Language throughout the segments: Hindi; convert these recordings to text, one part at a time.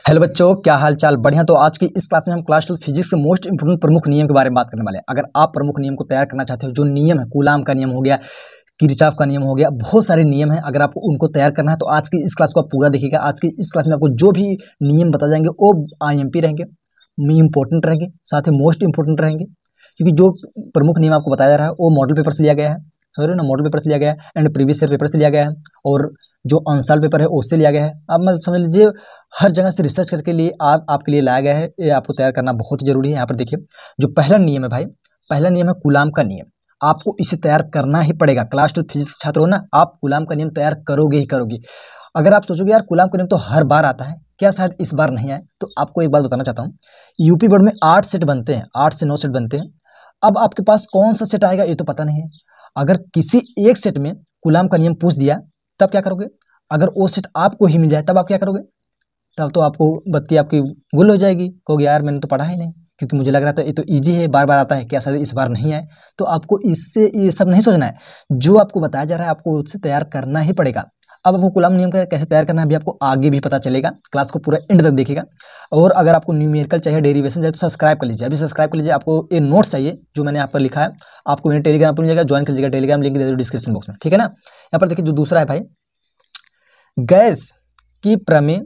हेलो बच्चों, क्या हाल चाल? बढ़िया। तो आज की इस क्लास में हम क्लास 12 फिजिक्स के मोस्ट इंपोर्टेंट प्रमुख नियम के बारे में बात करने वाले हैं। अगर आप प्रमुख नियम को तैयार करना चाहते हो, जो नियम है, कूलाम का नियम हो गया, किरचॉफ का नियम हो गया, बहुत सारे नियम हैं। अगर आपको उनको तैयार करना है तो आज की इस क्लास को आप पूरा देखिएगा। आज की इस क्लास में आपको जो भी नियम बता जाएंगे वो IMP रहेंगे, इंपॉर्टेंट रहेंगे, साथ ही मोस्ट इंपोर्टेंट रहेंगे, क्योंकि जो प्रमुख नियम आपको बताया जा रहा है वो मॉडल पेपर से लिया गया है ना, मॉडल पेपर से लिया गया है एंड प्रीवियस ईयर पेपर से लिया गया है, और जो अनसाल पेपर है उससे लिया गया है। अब मैं समझ लीजिए हर जगह से रिसर्च करके लिए आपके लिए लाया गया है। ये आपको तैयार करना बहुत जरूरी है। यहाँ पर देखिए, जो पहला नियम है भाई, पहला नियम है कूलाम का नियम। आपको इसे तैयार करना ही पड़ेगा। क्लास 12 फिजिक्स छात्र हो ना, आप कूलाम का नियम तैयार करोगे ही करोगे। अगर आप सोचोगे यार कूलाम का नियम तो हर बार आता है, क्या शायद इस बार नहीं आए, तो आपको एक बात बताना चाहता हूँ। यूपी बोर्ड में 8 सेट बनते हैं, 8 से 9 सेट बनते हैं। अब आपके पास कौन सा सेट आएगा ये तो पता नहीं है। अगर किसी एक सेट में कूलाम का नियम पूछ दिया तब क्या करोगे? अगर वो सेट आपको ही मिल जाए तब आप क्या करोगे? तब तो आपको बत्ती आपकी गुल हो जाएगी, कहोगे यार मैंने तो पढ़ा ही नहीं, क्योंकि मुझे लग रहा था ये तो इजी है, बार बार आता है, क्या शायद इस बार नहीं आए। तो आपको इससे ये सब नहीं सोचना है। जो आपको बताया जा रहा है आपको उससे तैयार करना ही पड़ेगा। अब आपको कूलाम नियम का कैसे तैयार करना है अभी आपको आगे भी पता चलेगा। क्लास को पूरा एंड तक देखिएगा। और अगर आपको न्यूमेरिकल चाहिए, डेरिवेशन चाहिए तो सब्सक्राइब कर लीजिए, अभी सब्सक्राइब कर लीजिए। आपको ये नोट्स चाहिए जो मैंने यहाँ पर लिखा है, आपको मेरे टेलीग्राम पर मिल जाएगा, ज्वाइन कर लीजिएगा। टेलीग्राम लिंक दे दो डिस्क्रिप्शन बॉक्स में, ठीक है ना। यहाँ पर देखिए जो दूसरा है भाई, गैस की प्रमेय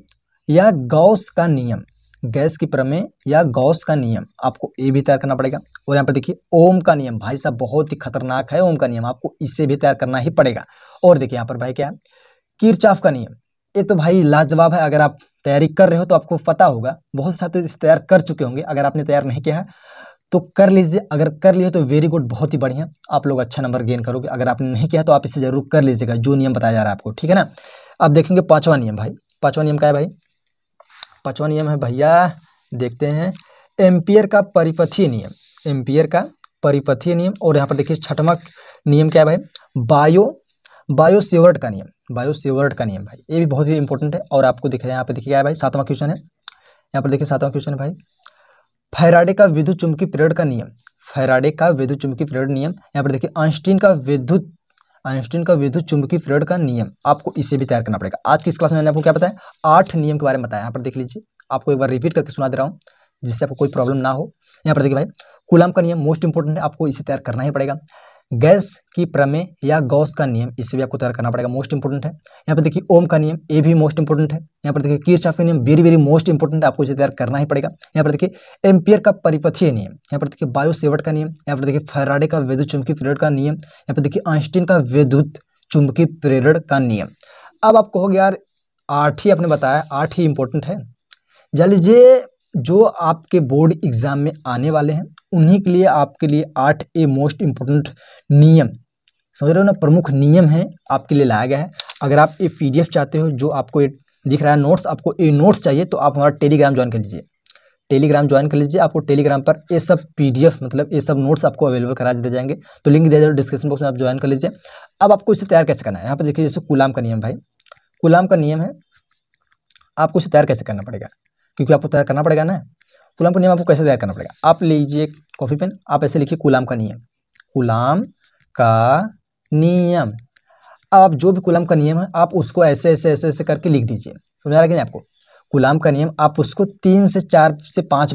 या गॉस का नियम। गैस की प्रमेय या गॉस का नियम आपको ये भी तैयार करना पड़ेगा। और यहाँ पर देखिए ओम का नियम, भाई साहब बहुत ही खतरनाक है ओम का नियम, आपको इसे भी तैयार करना ही पड़ेगा। और देखिए यहाँ पर भाई क्या है, किरचॉफ का नियम। ये तो भाई लाजवाब है। अगर आप तैयारी कर रहे हो तो आपको पता होगा, बहुत से छात्र इसे तैयार कर चुके होंगे। अगर आपने तैयार नहीं किया है तो कर लीजिए, अगर कर लिए तो वेरी गुड, बहुत ही बढ़िया, आप लोग अच्छा नंबर गेन करोगे। अगर आपने नहीं किया तो आप इसे जरूर कर लीजिएगा, जो नियम बताया जा रहा है आपको, ठीक है ना। अब देखेंगे पांचवा नियम भाई। पांचवा नियम क्या है भाई? पांचवा नियम है भैया, देखते हैं, एम्पियर का परिपथीय नियम। एम्पियर का परिपथीय नियम। और यहाँ पर देखिए छठवां नियम क्या है भाई? बायो सेवर्ट का नियम। बायो सेवर्ट का नियम भाई, ये भी बहुत ही इंपॉर्टेंट है। और आपको दिख रहा है यहाँ पे, देखिए क्या है भाई, सातवां क्वेश्चन है। यहाँ पर देखिए सातवां क्वेश्चन है भाई, फैराडे का विद्युत चुंबकीय प्रेरण का नियम। फैराडे का विद्युत चुंबकीय प्रेरण नियम। यहाँ पर देखिए आइंस्टीन का विद्युत चुंबकीय प्रेरण का नियम। आपको इसे भी तैयार करना पड़ेगा। आज की इस क्लास में मैंने आपको क्या बताया, 8 नियम के बारे में बताया। यहाँ पर देख लीजिए, आपको एक बार रिपीट करके सुना दे रहा हूँ जिससे आपको कोई प्रॉब्लम ना हो। यहाँ पर देखिए भाई, कूलाम का नियम मोस्ट इंपोर्टेंट है, आपको इसे तैयार करना ही पड़ेगा। गैस की प्रमेय या गॉस का नियम, इससे भी आपको तैयार करना पड़ेगा, मोस्ट इंपोर्टेंट है। यहाँ पर देखिए ओम का नियम, ये भी मोस्ट इंपोर्टेंट है। यहाँ पर देखिए किरचॉफ का नियम, वेरी वेरी मोस्ट इंपोर्टेंट है, आपको इसे तैयार करना ही पड़ेगा। यहाँ पर देखिए एम्पियर का परिपथीय नियम। यहाँ पर देखिए बायो सेवर्ट का नियम। यहाँ पर देखिए फैराडे का विद्युत चुंबकीय प्रेरण का नियम। यहाँ पर देखिए आइंस्टीन का विद्युत चुंबकीय प्रेरण का नियम। अब आप कहोगे यार 8 ही आपने बताया, 8 ही इंपॉर्टेंट है। जान लीजिए जो आपके बोर्ड एग्जाम में आने वाले हैं उन्हीं के लिए, आपके लिए 8 ए मोस्ट इंपोर्टेंट नियम, समझ रहे हो ना, प्रमुख नियम है, आपके लिए लाया गया है। अगर आप ये PDF चाहते हो, जो आपको ये दिख रहा है नोट्स, आपको ये नोट्स चाहिए तो आप हमारा टेलीग्राम ज्वाइन कर लीजिए। टेलीग्राम ज्वाइन कर लीजिए, आपको टेलीग्राम पर ये सब PDF मतलब ये सब नोट्स आपको अवेलेबल करा दिए जाएंगे। तो लिंक दे दो डिस्क्रिप्शन बॉक्स में, आप ज्वाइन कर लीजिए। अब आपको इसे तैयार कैसे करना है, यहाँ पर देखिए जैसे कूलाम का नियम भाई, कूलाम का नियम है, आपको इसे तैयार कैसे करना पड़ेगा, क्योंकि आपको तैयार करना पड़ेगा ना। कूलाम का नियम आपको कैसे तैयार करना पड़ेगा, आप लीजिए कॉपी पेन, आप ऐसे लिखिए कूलाम का नियम। कूलाम का नियम, आप जो भी कूलाम का नियम है आप उसको ऐसे ऐसे ऐसे ऐसे करके लिख दीजिए। समझ आ रहा है कि नहीं आपको? कूलाम का नियम आप उसको 3 से 4 से 5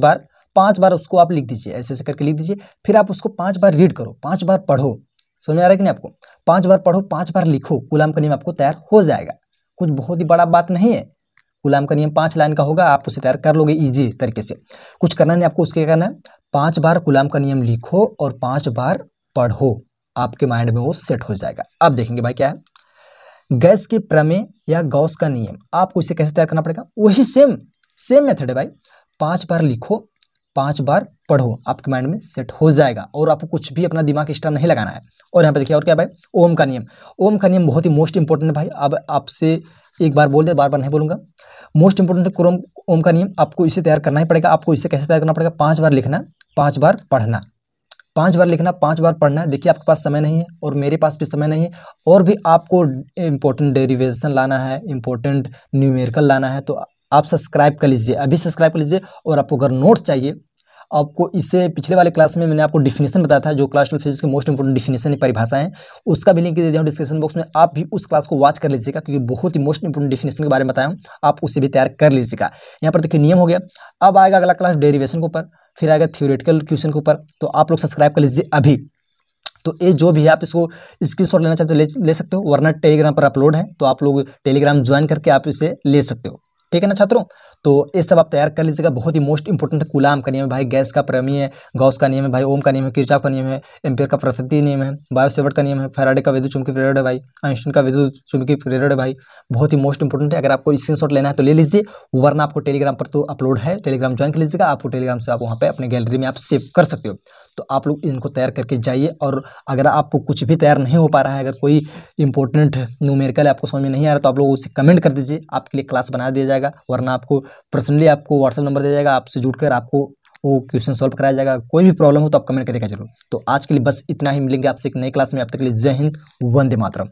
बार उसको आप लिख दीजिए, ऐसे ऐसे करके लिख दीजिए। फिर आप उसको 5 बार रीड करो, 5 बार पढ़ो। समझ आ रहा है कि नहीं आपको? 5 बार पढ़ो, 5 बार लिखो, कूलाम का नियम आपको तैयार हो जाएगा। कुछ बहुत ही बड़ा बात नहीं है। कूलाम का नियम 5 लाइन का होगा, आप उसे तैयार कर लोगे इजी तरीके से। कुछ करना नहीं आपको, उसके क्या करना है, 5 बार कूलाम का नियम लिखो और 5 बार पढ़ो, आपके माइंड में वो सेट हो जाएगा। अब देखेंगे भाई क्या है, गैस की प्रमेय या गॉस का नियम। आपको इसे कैसे तैयार करना पड़ेगा, वही सेम मेथड है भाई। 5 बार लिखो, 5 बार पढ़ो, आपके माइंड में सेट हो जाएगा और आपको कुछ भी अपना दिमाग एक्स्ट्रा नहीं लगाना है। और यहाँ पे देखिए और क्या भाई, ओम का नियम। ओम का नियम बहुत ही मोस्ट इंपोर्टेंट है भाई। अब आपसे एक बार बोल दे, बार बार नहीं बोलूंगा। मोस्ट इंपोर्टेंट है ओम का नियम, आपको इसे तैयार करना ही पड़ेगा। आपको इसे कैसे तैयार करना पड़ेगा, 5 बार लिखना, 5 बार पढ़ना, 5 बार लिखना, 5 बार पढ़ना है। देखिए आपके पास समय नहीं है और मेरे पास भी समय नहीं है, और भी आपको इंपॉर्टेंट डेरिवेशन लाना है, इंपॉर्टेंट न्यूमेरिकल लाना है, तो आप सब्सक्राइब कर लीजिए, अभी सब्सक्राइब कर लीजिए। और आपको अगर नोट्स चाहिए आपको इससे पिछले वाले क्लास में मैंने आपको डिफिनेशन बताया था, जो क्लास 12 फिजिक्स की मोस्ट इंपोर्टेंट डिफिनेशन परिभाषाएं, उसका भी लिंक दे दिया हूं डिस्क्रिप्शन बॉक्स में। आप भी उस क्लास को वॉच कर लीजिएगा, क्योंकि बहुत ही मोस्ट इंपोर्टेंट डिफिनेशन के बारे में बताया हूँ, आप उसे भी तैयार कर लीजिएगा। यहाँ पर देखिए नियम हो गया। अब आएगा अगला क्लास डेरिवेशन के ऊपर, फिर आएगा थ्योरेटिकल क्वेश्चन के ऊपर। तो आप लोग सब्सक्राइब कर लीजिए अभी। तो ये जो भी है आप इसको स्क्रीनशॉट लेना चाहते हो ले सकते हो, वरना टेलीग्राम पर अपलोड है, तो आप लोग टेलीग्राम ज्वाइन करके आप इसे ले सकते हो। ठीक है ना छात्रों। तो ये सब आप तैयार कर लीजिएगा। बहुत ही मोस्ट इंपोर्टेंट है। कूलाम का नियम है भाई, गैस का प्रमेय, गॉस का नियम है भाई, ओम का नियम है, किरचॉफ का नियम है, एम्पियर का प्रकृति नियम है, बायो-सेवर्ट का नियम है, फैराडे का विद्युत चुंबकीय प्रेरण है भाई, आइंस्टीन का विद्युत चुंबकीय प्रेरण है भाई। बहुत ही मोस्ट इंपोर्टेंट है। अगर आपको स्क्रीनशॉट लेना है तो ले लीजिए, वरना आपको टेलीग्राम पर तो अपलोड है, टेलीग्राम ज्वाइन कर लीजिएगा। आपको टेलीग्राम से आप वहाँ पे अपने गैलरी में आप सेव कर सकते हो। तो आप लोग इनको तैयार करके जाइए। और अगर आपको कुछ भी तैयार नहीं हो पा रहा है, अगर कोई इंपॉर्टेंट न्यूमेरिकल आपको समझ में नहीं आ रहा, तो आप लोग उसे कमेंट कर दीजिए, आपके लिए क्लास बना दिया जाएगा। वरना आपको पर्सनली आपको व्हाट्सएप नंबर दिया जाएगा, आपसे जुड़कर आपको वो क्वेश्चन सॉल्व कराया जाएगा। कोई भी प्रॉब्लम हो तो आप कमेंट करिएगा जरूर। तो आज के लिए बस इतना ही, मिलेंगे आपसे एक नई क्लास में। अब तक के लिए जय हिंद, वंदे मातरम।